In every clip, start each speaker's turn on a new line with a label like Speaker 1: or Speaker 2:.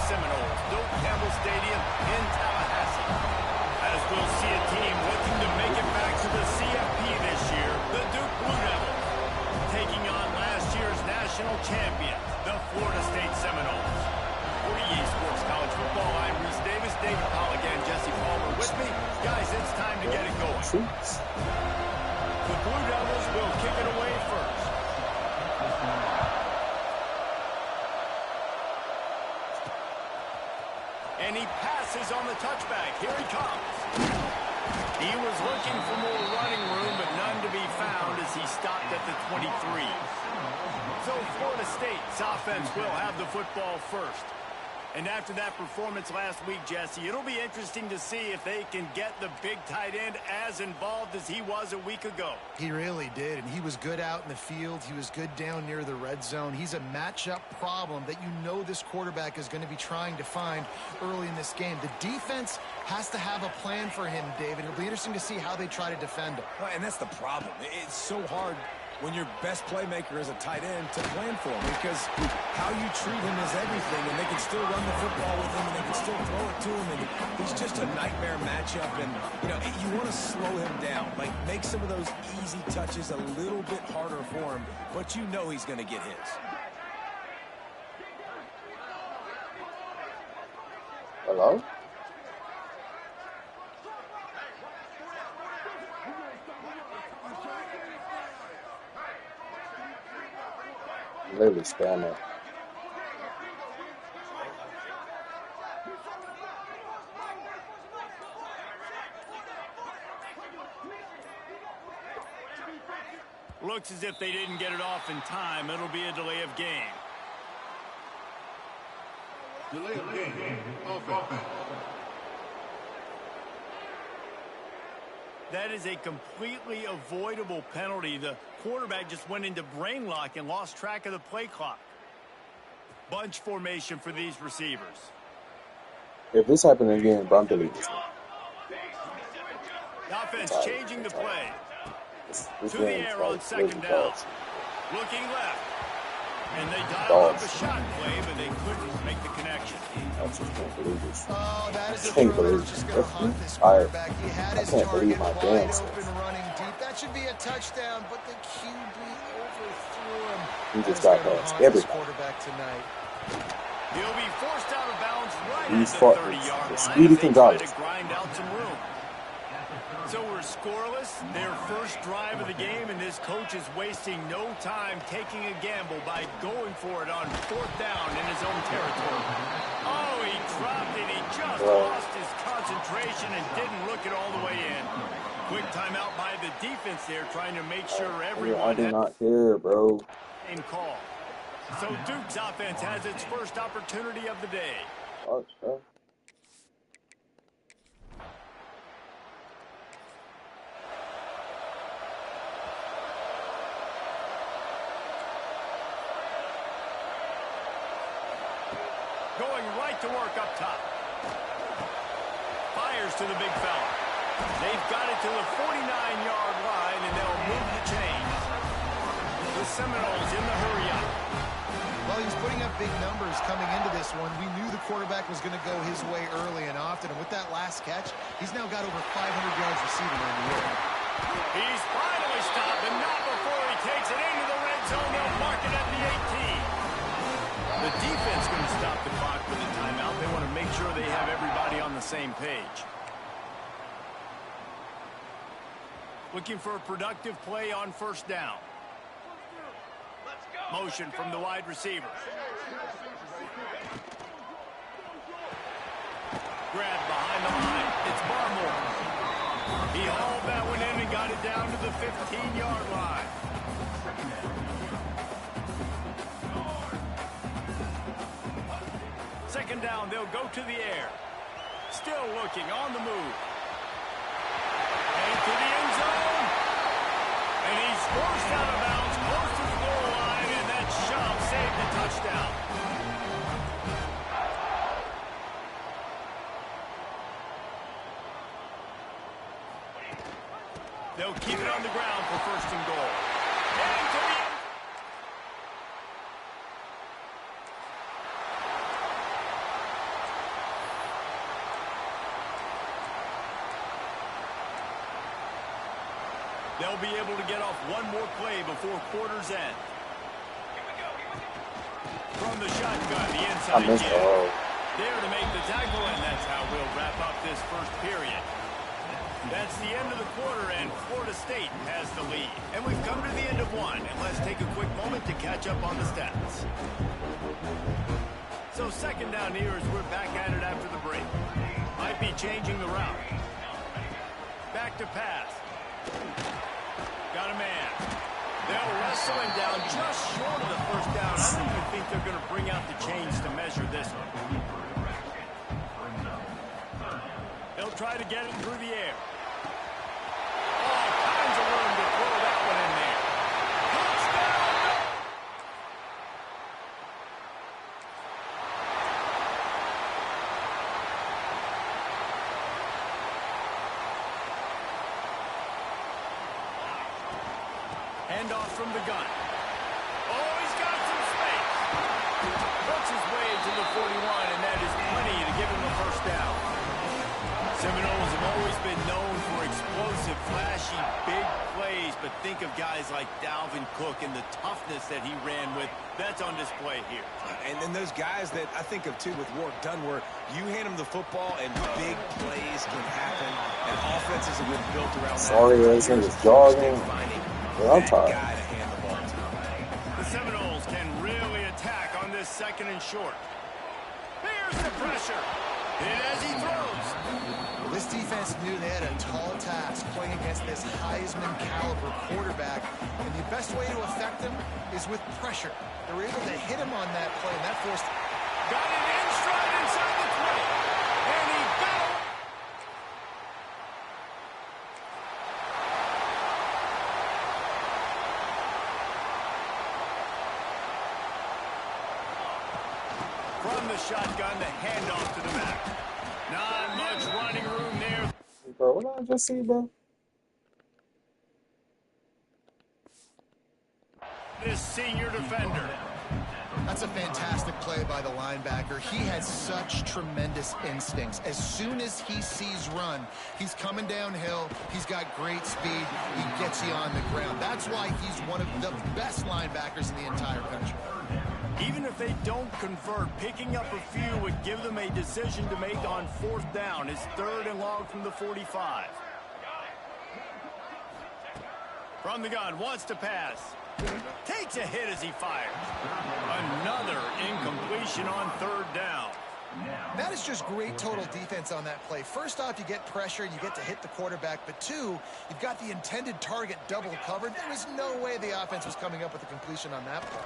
Speaker 1: Seminoles, Doak Campbell Stadium in Tallahassee. As we'll see a team looking to make it back to the CFP this year, the Duke Blue Devils, taking on last year's national champion, the Florida State Seminoles. For EA Sports College Football, I'm Reese Davis, David Polligan, Jesse Palmer with me. Guys, it's time to get it going. The Blue Devils will kick it away first. And he passes on the touchback. Here he comes. He was looking for more running room, but none to be found as he stopped at the 23. So Florida State's offense will have the football first. And after that performance last week, Jesse, it'll be interesting to see if they can get the big tight end as involved as he was a week ago.
Speaker 2: He really did, and he was good out in the field. He was good down near the red zone. He's a matchup problem that you know this quarterback is going to be trying to find early in this game. The defense has to have a plan for him, David. It'll be interesting to see how they try to defend him.
Speaker 3: Well, and that's the problem. It's so hard when your best playmaker is a tight end to plan for him, because how you treat him is everything, and they can still run the football with him, and they can still throw it to him, and he's just a nightmare matchup. And you know, you want to slow him down, like make some of those easy touches a little bit harder for him, but you know he's going to get his.
Speaker 4: Hello? Literally spamming.
Speaker 1: Looks as if they didn't get it off in time. It'll be a delay of game.
Speaker 5: Delay of game. Offense.
Speaker 1: That is a completely avoidable penalty. The quarterback just went into brain lock and lost track of the play clock. Bunch formation for these receivers.
Speaker 4: If this happened again, bro, I'm deleting this.
Speaker 1: The offense changing the play.
Speaker 4: This
Speaker 1: to the air on second down. Looking left. And they dialed up a shot play, but they couldn't make the connection.
Speaker 4: I just can't believe this.
Speaker 2: Oh, that is
Speaker 4: I can't believe
Speaker 2: just going to hunt this
Speaker 4: I
Speaker 2: quarterback. He had his
Speaker 4: can't believe
Speaker 2: target
Speaker 4: my
Speaker 2: wide
Speaker 4: damn
Speaker 2: open
Speaker 4: self.
Speaker 2: running deep. That should be a touchdown, but the QB overthrew him.
Speaker 4: He just
Speaker 2: That
Speaker 4: got
Speaker 2: is gonna
Speaker 4: past
Speaker 2: haunt this
Speaker 4: everybody.
Speaker 2: quarterback tonight.
Speaker 1: He'll be forced out of bounds right
Speaker 4: He's
Speaker 1: at the
Speaker 4: fought
Speaker 1: 30-yard line.
Speaker 4: Speedy
Speaker 1: They try
Speaker 4: Gonzalez.
Speaker 1: to grind out some room. So we're scoreless, their first drive of the game, and this coach is wasting no time taking a gamble by going for it on fourth down in his own territory. Oh, he dropped it. He just lost his concentration and didn't look it all the way in. Quick timeout by the defense there, trying to make sure everyone
Speaker 4: I do not care, bro.
Speaker 1: same call. So Duke's offense has its first opportunity of the day.
Speaker 4: Fuck, bro.
Speaker 1: Going right to work up top. Fires to the big fella. They've got it to the 49-yard line, and they'll move the chains. The Seminoles in the hurry up.
Speaker 2: Well, he's putting up big numbers coming into this one. We knew the quarterback was going to go his way early and often, and with that last catch, he's now got over 500 yards receiving in the year.
Speaker 1: He's finally stopped, and not before he takes it into the red zone. They'll mark it at the 18. The defense going to stop the clock with a timeout. They want to make sure they have everybody on the same page. Looking for a productive play on first down. Motion from the wide receiver. Grab behind the line. It's Barmore. He hauled that one in and got it down to the 15-yard line. Second down, they'll go to the air. Still looking on the move. And to the end zone. And he's forced out of bounds, close to the goal line, and that shove saved the touchdown. They'll keep it on the ground for first and goal. And to the They'll be able to get off one more play before quarter's end. From the shotgun, the
Speaker 4: I
Speaker 1: inside
Speaker 4: missed
Speaker 1: jab.
Speaker 4: all.
Speaker 1: There to make the tackle, and that's how we'll wrap up this first period. That's the end of the quarter, and Florida State has the lead. And we've come to the end of one, and let's take a quick moment to catch up on the stats. So second down here as we're back at it after the break. Might be changing the route. Back to pass. Got a man. They'll wrestle him down just short of the first down. I don't even think they're going to bring out the chains to measure this one. They'll try to get it through the air. All kinds of room to throw that one in there. Touchdown! Handoff from the gun. Oh, he's got some space. Works his way to the 41, and that is plenty to give him the first down. Seminoles have always been known for explosive, flashy, big plays, but think of guys like Dalvin Cook and the toughness that he ran with. That's on display here.
Speaker 3: And then those guys that I think of, too, with Warwick Dunn, where you hand them the football and big plays can happen, and offenses have been built around that.
Speaker 4: Sorry, this nigga's jogging. Well, I'm
Speaker 3: That
Speaker 4: tired.
Speaker 3: guy to hand the ball to.
Speaker 1: The Seminoles can really attack on this second and short. Here's the pressure. And as he throws.
Speaker 2: Well, this defense knew they had a tall task playing against this Heisman caliber quarterback, and the best way to affect him is with pressure. They were able to hit him on that play, and that forced...
Speaker 1: Got it in stride inside the 20. And he got it. From the shotgun, the handoff to the back. Not much running room there.
Speaker 4: Bro, what did I just see, bro?
Speaker 1: This senior defender.
Speaker 2: That's a fantastic play by the linebacker. He has such tremendous instincts. As soon as he sees run, he's coming downhill. He's got great speed. He gets you on the ground. That's why he's one of the best linebackers in the entire country.
Speaker 1: Even if they don't convert, picking up a few would give them a decision to make on fourth down. It's third and long from the 45. From the gun, wants to pass. Takes a hit as he fires. Another incompletion on third down.
Speaker 2: That is just great total defense on that play. First off, you get pressure and you get to hit the quarterback. But two, you've got the intended target double covered. There was no way the offense was coming up with a completion on that play.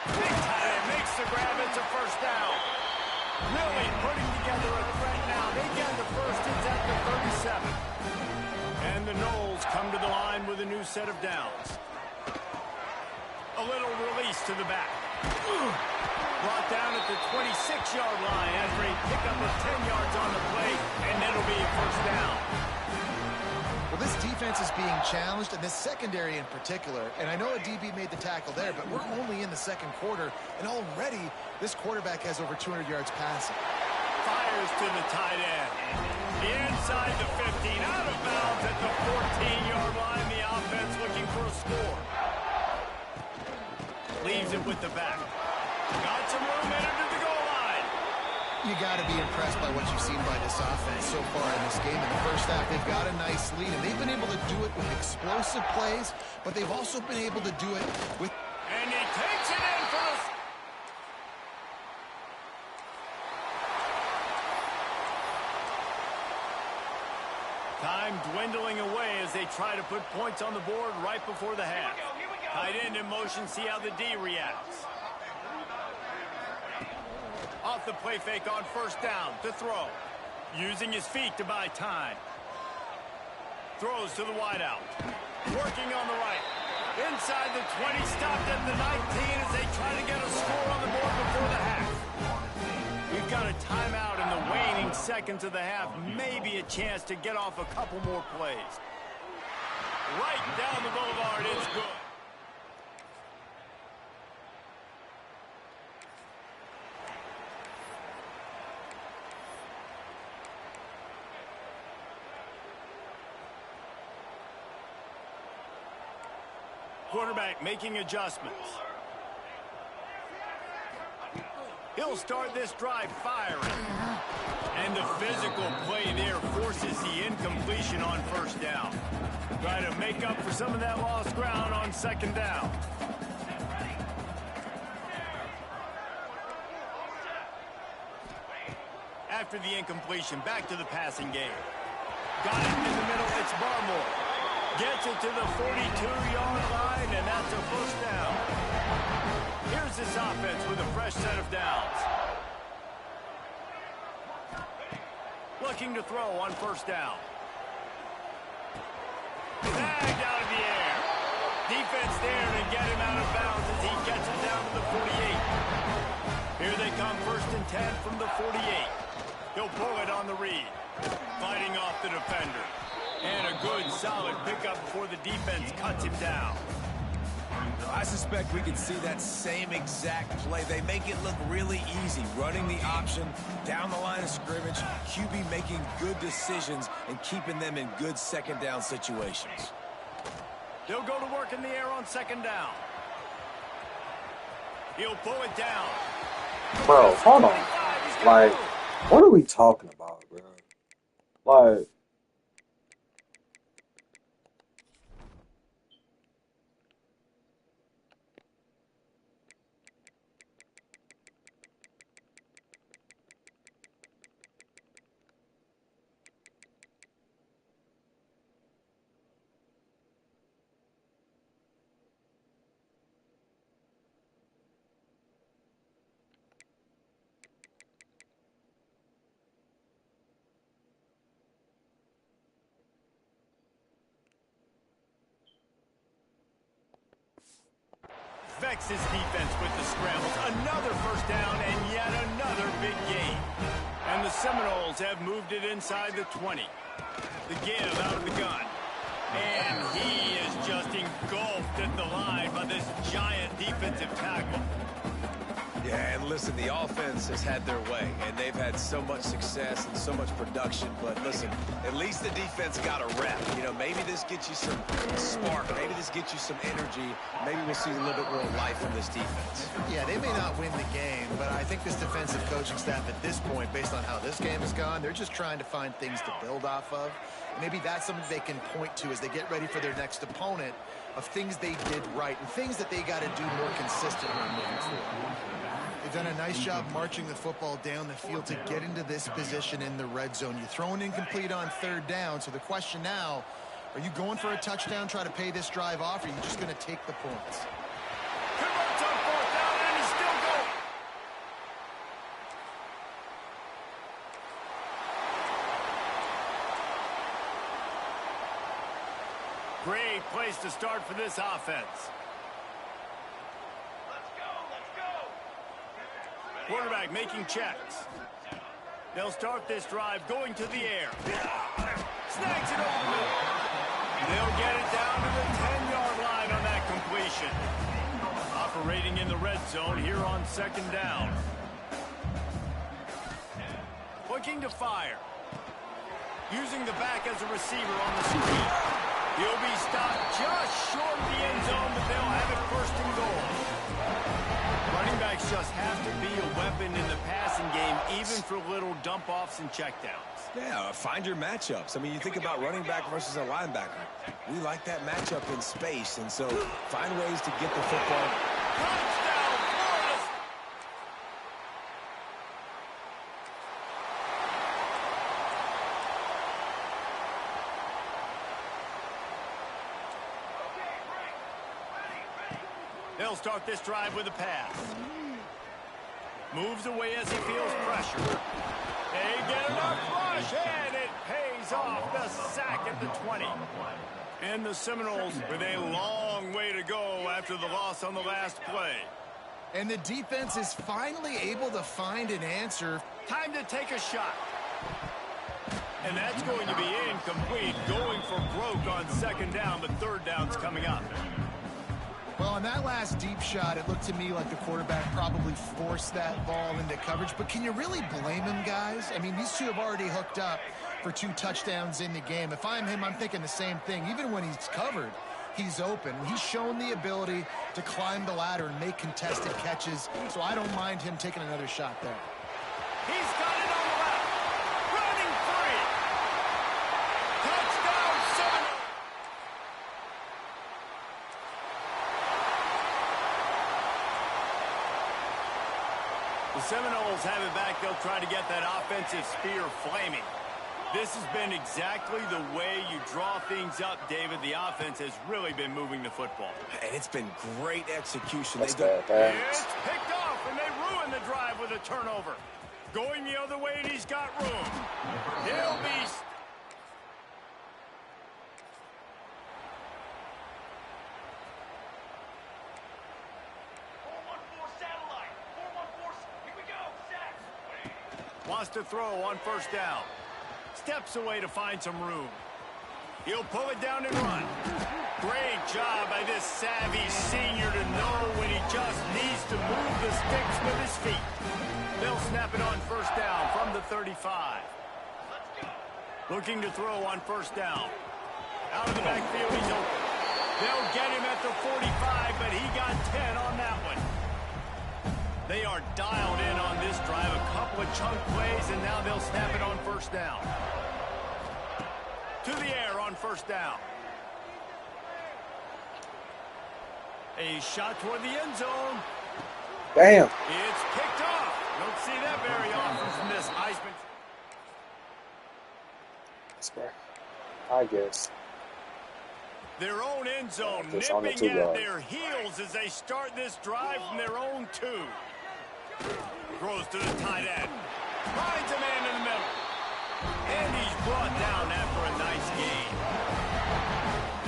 Speaker 1: Big time, makes the grab, it's a first down. Really putting together a threat now. They get the first, it's at the 37. And the Noles come to the line with a new set of downs. A little release to the back. Brought down at the 26-yard line after a pickup of 10 yards on the play, and it'll be a first down.
Speaker 2: Well, this defense is being challenged, and this secondary in particular. And I know a DB made the tackle there, but we're only in the second quarter, and already this quarterback has over 200 yards passing.
Speaker 1: Fires to the tight end. Inside the 15, out of bounds at the 14-yard line. The offense looking for a score. Leaves it with the back. Got some room in under the goal line.
Speaker 2: You got to be impressed by what you've seen by this offense so far in this game. In the first half, they've got a nice lead, and they've been able to do it with explosive plays, but they've also been able to do it with...
Speaker 1: And he takes it in for us. Time dwindling away as they try to put points on the board right before the half. Tight end in motion, see how the D reacts. Off the play fake on first down to throw. Using his feet to buy time. Throws to the wideout. Working on the right. Inside the 20, stopped at the 19 as they try to get a score on the board before the half. We've got a timeout in the waning seconds of the half. Maybe a chance to get off a couple more plays. Right down the boulevard, it's good. Quarterback making adjustments. He'll start this drive firing. And the physical play there forces the incompletion on first down. Try to make up for some of that lost ground on second down. After the incompletion, back to the passing game. Got it in the middle, it's Barmore. Gets it to the 42-yard line, and that's a first down. Here's this offense with a fresh set of downs. Looking to throw on first down. Tagged out of the air. Defense there to get him out of bounds as he gets it down to the 48. Here they come, 1st and 10 from the 48. He'll pull it on the read. Fighting off the defender. And a good, solid pickup before the defense cuts him down.
Speaker 3: I suspect we can see that same exact play. They make it look really easy, running the option down the line of scrimmage, QB making good decisions and keeping them in good second down situations.
Speaker 1: They'll go to work in the air on second down. He'll pull it down.
Speaker 4: Bro, hold on. Like, what are we talking about, bro? Like,
Speaker 1: Affects his defense with the scrambles. Another first down and yet another big gain. And the Seminoles have moved it inside the 20. The give out of the gun. And he is just engulfed at the line by this giant defensive tackle.
Speaker 3: Yeah, and listen, the offense has had their way, and they've had so much success and so much production. But listen, at least the defense got a rep. You know, maybe this gets you some spark. Maybe this gets you some energy. Maybe we'll see a little bit more life from this defense.
Speaker 2: Yeah, they may not win the game, but I think this defensive coaching staff at this point, based on how this game has gone, they're just trying to find things to build off of. Maybe that's something they can point to as they get ready for their next opponent, of things they did right and things that they got to do more consistently moving forward. They've done a nice job marching the football down the field to get into this position in the red zone. You're throwing incomplete on third down, so the question now, are you going for a touchdown, try to pay this drive off, or are you just going to take the points?
Speaker 1: Converts on fourth down, and he's still going. Great place to start for this offense. Quarterback making checks. They'll start this drive going to the air. Snags it over the middle. They'll get it down to the 10-yard line on that completion. Operating in the red zone here on second down. Looking to fire. Using the back as a receiver on the screen. He'll be stopped just short of the end zone, but they'll have it 1st and goal. Running backs just have to be a weapon in the passing game, even for little dump-offs and checkdowns.
Speaker 3: Yeah, find your matchups. I mean, you think about running back versus a linebacker. We like that matchup in space, and so find ways to get the football.
Speaker 1: Touchdown, Florida! They'll start this drive with a pass. Moves away as he feels pressure. They get enough rush, and it pays off the sack at the 20. And the Seminoles with a long way to go after the loss on the last play.
Speaker 2: And the defense is finally able to find an answer.
Speaker 1: Time to take a shot. And that's going to be incomplete, going for broke on second down, but third down's coming up.
Speaker 2: Well, on that last deep shot, it looked to me like the quarterback probably forced that ball into coverage. But can you really blame him, guys? I mean, these two have already hooked up for 2 touchdowns in the game. If I'm him, I'm thinking the same thing. Even when he's covered, he's open. He's shown the ability to climb the ladder and make contested catches, so I don't mind him taking another shot there.
Speaker 1: He's got it on the left. Running free. Touchdown, 7. The Seminoles have it back. They'll try to get that offensive spear flaming. This has been exactly the way you draw things up, David. The offense has really been moving the football.
Speaker 3: And it's been great execution.
Speaker 4: That's bad pass.
Speaker 1: It's picked off, and they ruin the drive with a turnover. Going the other way, and he's got room. He'll be... Wants to throw on first down. Steps away to find some room. He'll pull it down and run. Great job by this savvy senior to know when he just needs to move the sticks with his feet. They'll snap it on first down from the 35. Looking to throw on first down. Out of the backfield, he's open. They'll get him at the 45, but he got 10 on that one. They are dialed in on this drive. A couple of chunk plays, and now they'll snap it on first down. To the air on first down. A shot toward the end zone.
Speaker 4: Damn.
Speaker 1: It's picked off. Don't see that very often from this Heisman.
Speaker 4: That's fair. I guess.
Speaker 1: Their own end zone,
Speaker 4: Just on the
Speaker 1: nipping
Speaker 4: 2
Speaker 1: at
Speaker 4: yard.
Speaker 1: their heels as they start this drive from their own 2. Throws to the tight end. Finds a man in the middle. And he's brought down after a nice gain.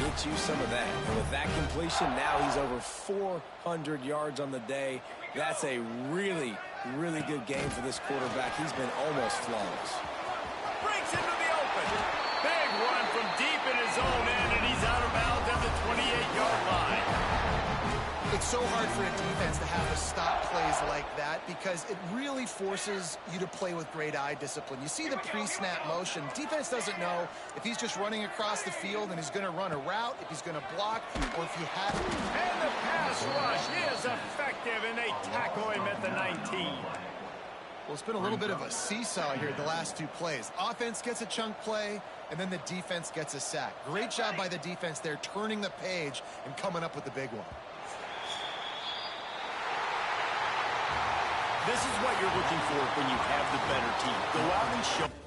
Speaker 3: Get you some of that. And with that completion, now he's over 400 yards on the day. That's a really, really good game for this quarterback. He's been almost flawless.
Speaker 1: Breaks into the open. Big run from deep in his own end, and he's out of bounds at the 28-yard line.
Speaker 2: It's so hard for a defense to have to stop plays like that because it really forces you to play with great eye discipline. You see the pre-snap motion. Defense doesn't know if he's just running across the field and he's going to run a route, if he's going to block, or if you have...
Speaker 1: And the pass rush is effective, and they tackle him at the 19.
Speaker 2: Well, it's been a little bit of a seesaw here the last 2 plays. Offense gets a chunk play, and then the defense gets a sack. Great job by the defense there, turning the page and coming up with the big one.
Speaker 1: This is what you're looking for when you have the better team. Go out and show.